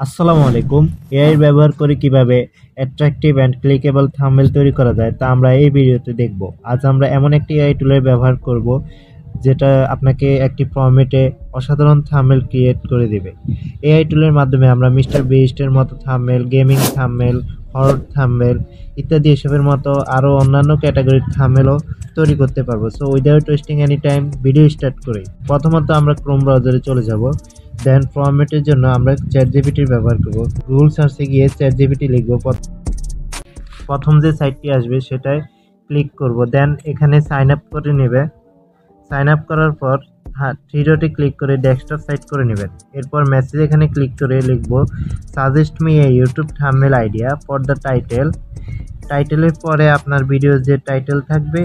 আসসালামু আলাইকুম। এআই ব্যবহার করে কিভাবে অ্যাট্রাকটিভ অ্যান্ড ক্লিকেবল থাম্বনেল তৈরি করা যায় তা আমরা এই ভিডিওতে দেখব। আজ আমরা এমন একটি এআই টুলের ব্যবহার করব যেটা আপনাকে একটি ফরম্যাটে অসাধারণ থাম্বনেল ক্রিয়েট করে দিবে। এআই টুলের মাধ্যমে আমরা মিস্টার বিস্টের মতো thumbnail, gaming thumbnail, horror thumbnail ইত্যাদি এসবের মতো আরও অন্যান্য ক্যাটাগরির থাম্বনেলও তৈরি করতে পারবো। So without wasting any time video start করি। প্রথমত আমরা ক্রোম ব্রাউজারে চলে যাব। দেন ফরম্যাটের জন্য আমরা চ্যাটজিপিটির ব্যবহার করব। গুগল সার্চে গিয়ে চ্যাটজিপিটি লিখব। প্রথম যে সাইটটি আসবে সেটায় ক্লিক করব। দেন এখানে সাইন আপ করে নেবে। সাইন আপ করার পর থ্রি ডটে ক্লিক করে ডেস্কটপ সাইট করে নেবেন। এরপর মেসেজ এখানে ক্লিক করে লিখব suggest me a YouTube thumbnail idea for the title. টাইটেলের পরে আপনার ভিডিও যে টাইটেল থাকবে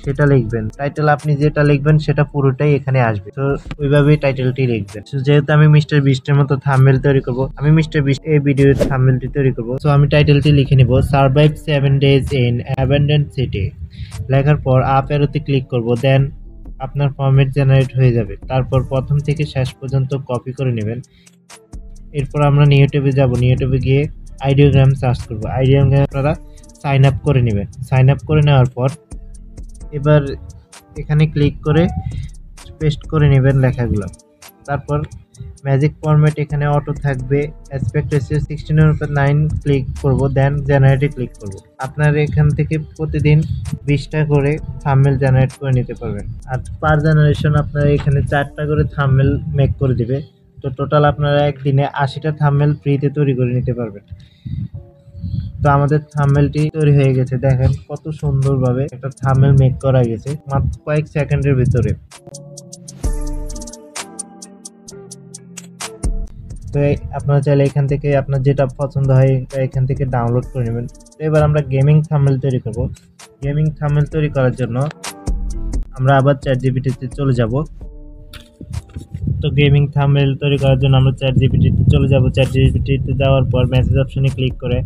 সেটা লিখবেন। টাইটেল আপনি যেটা লিখবেন সেটা পুরোটাই এখানে আসবে। তো ওইভাবেই টাইটেলটি লিখবেন। যেহেতু আমি মিস্টার বিস্টের মতো থাম্বনেল তৈরি করব, আমি মিস্টার বিস্ট এই ভিডিওর থাম্বনেলটি তৈরি করব। তো আমি টাইটেলটি লিখে নিব survive 7 days in abundant city. লেখার পর আপ অ্যারোতে ক্লিক করব। দেন আপনার ফরম্যাট জেনারেট হয়ে যাবে। তারপর প্রথম থেকে শেষ পর্যন্ত কপি করে নেবেন। এরপর আমরা ইউটিউবে যাব। ইউটিউবে গিয়ে আইডিওগ্রাম সার্চ করব। আইডিওগ্রাম আপনারা সাইন আপ করে নেবেন। সাইন আপ করে নেওয়ার পর এবার এখানে ক্লিক করে পেস্ট করে নেবেন লেখাগুলো। তারপর ম্যাজিক ফরম্যাট এখানে অটো থাকবে। অ্যাসপেক্ট রেশিও 16:9 ক্লিক করব। দেন জেনারেটে ক্লিক করব। আপনার এখান থেকে প্রতিদিন 20টা করে থাম্বনেল জেনারেট করে নিতে পারবেন। আর পার জেনারেশন আপনারা এখানে 4টা করে থাম্বনেল মেক করে দিবে। তো টোটাল আপনারা একদিনে 80টা থাম্বনেল ফ্রিতে তৈরি করে নিতে পারবেন। তো আমাদের থাম্বনেলটি তৈরি হয়ে গেছে। দেখেন কত সুন্দরভাবে একটা থাম্বনেল মেক করা গেছে মাত্র কয়েক সেকেন্ডের ভিতরে। তো আপনারা চাইলে এখান থেকে আপনার যেটা পছন্দ হয় এখান থেকে ডাউনলোড করে নেবেন। তো এবার আমরা গেমিং থাম্বনেল তৈরি করব। গেমিং থাম্বনেল তৈরি করার জন্য আমরা আবার চ্যাটজিপিটিতে চলে যাব। তো গেমিং থাম্বনেল তৈরি করার জন্য আমরা চ্যাটজিপিটিতে চলে যাব। চ্যাটজিপিটিতে যাওয়ার পর মেসেজ অপশনে ক্লিক করে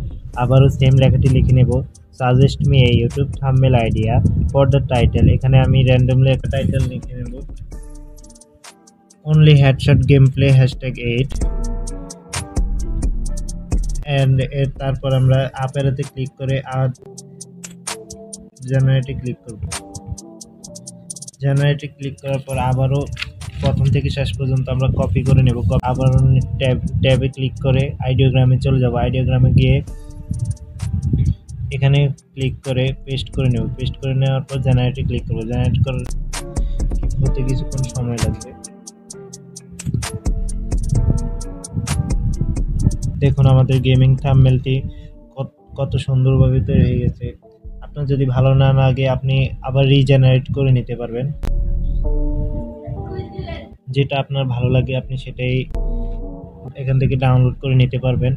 আবারও সেম লেখাটি লিখে নেব suggest me a YouTube thumbnail idea for the title. এখানে আমি র্যান্ডমলি একটা টাইটেল লিখে নেব only headshot game play #8 and তারপর আমরা আপ অ্যারোতে ক্লিক করে আর জেনারেটে ক্লিক করব। জেনারেটে ক্লিক করার পর আবারও প্রথম থেকে শেষ পর্যন্ত আমরা কপি করে নেব। আবার ট্যাবে ক্লিক করে আইডিওগ্রামে চলে যাব। আইডিওগ্রামে গিয়ে এখানে ক্লিক করে পেস্ট করে নেব। পেস্ট করে নেওয়ার পর জেনারেটে ক্লিক করব। জেনারেট হতে কিছুক্ষণ সময় লাগবে। দেখুন আমাদের গেমিং থাম্বনেলটি কত সুন্দরভাবে তৈরি হয়ে গেছে। আপনার যদি ভালো না লাগে আপনি আবার রিজেনারেট করে নিতে পারবেন। যেটা আপনার ভালো লাগে আপনি সেটাই এখান থেকে ডাউনলোড করে নিতে পারবেন।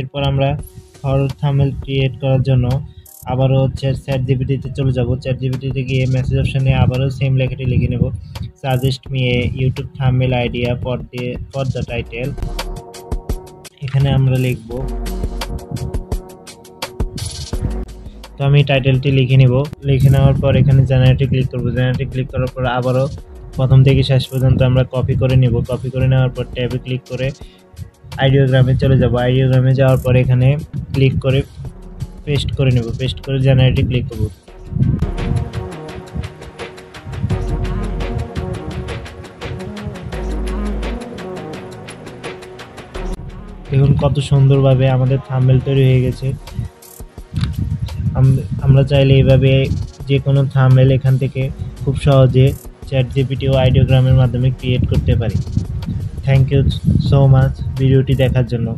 এরপর আমরা হরর থাম্বনেল ক্রিয়েট করার জন্য আবারও চ্যাটজিপিটিতে চলে যাব। চ্যাটজিপিটিতে গিয়ে মেসেজ অপশনে আবারও সেম লেখাটি লিখে নেব suggest me a YouTube thumbnail idea for the title. এখানে আমরা লিখব। তো আমি টাইটেলটি লিখে নেব। লিখে নেওয়ার পর এখানে জেনারেটে ক্লিক করব। জেনারেটে ক্লিক করার পর আবারও প্রথম থেকে শেষ পর্যন্ত আমরা কপি করে নেব। কপি করে নেওয়ার পর ট্যাবে ক্লিক করে আইডিওগ্রামে চলে যাব। আইডিওগ্রামে যাওয়ার পর এখানে ক্লিক করে পেস্ট করে নেব। পেস্ট করে জেনারেটে ক্লিক করব। দেখুন কত সুন্দরভাবে আমাদের থাম্বনেল তৈরি হয়ে গেছে। আমরা চাইলে এইভাবে যে কোনো থাম্বনেল এখান থেকে খুব সহজে চ্যাটজিপিটি ও আইডিওগ্রামের মাধ্যমে ক্রিয়েট করতে পারি। থ্যাংক ইউ সো মাচ ভিডিওটি দেখার জন্য।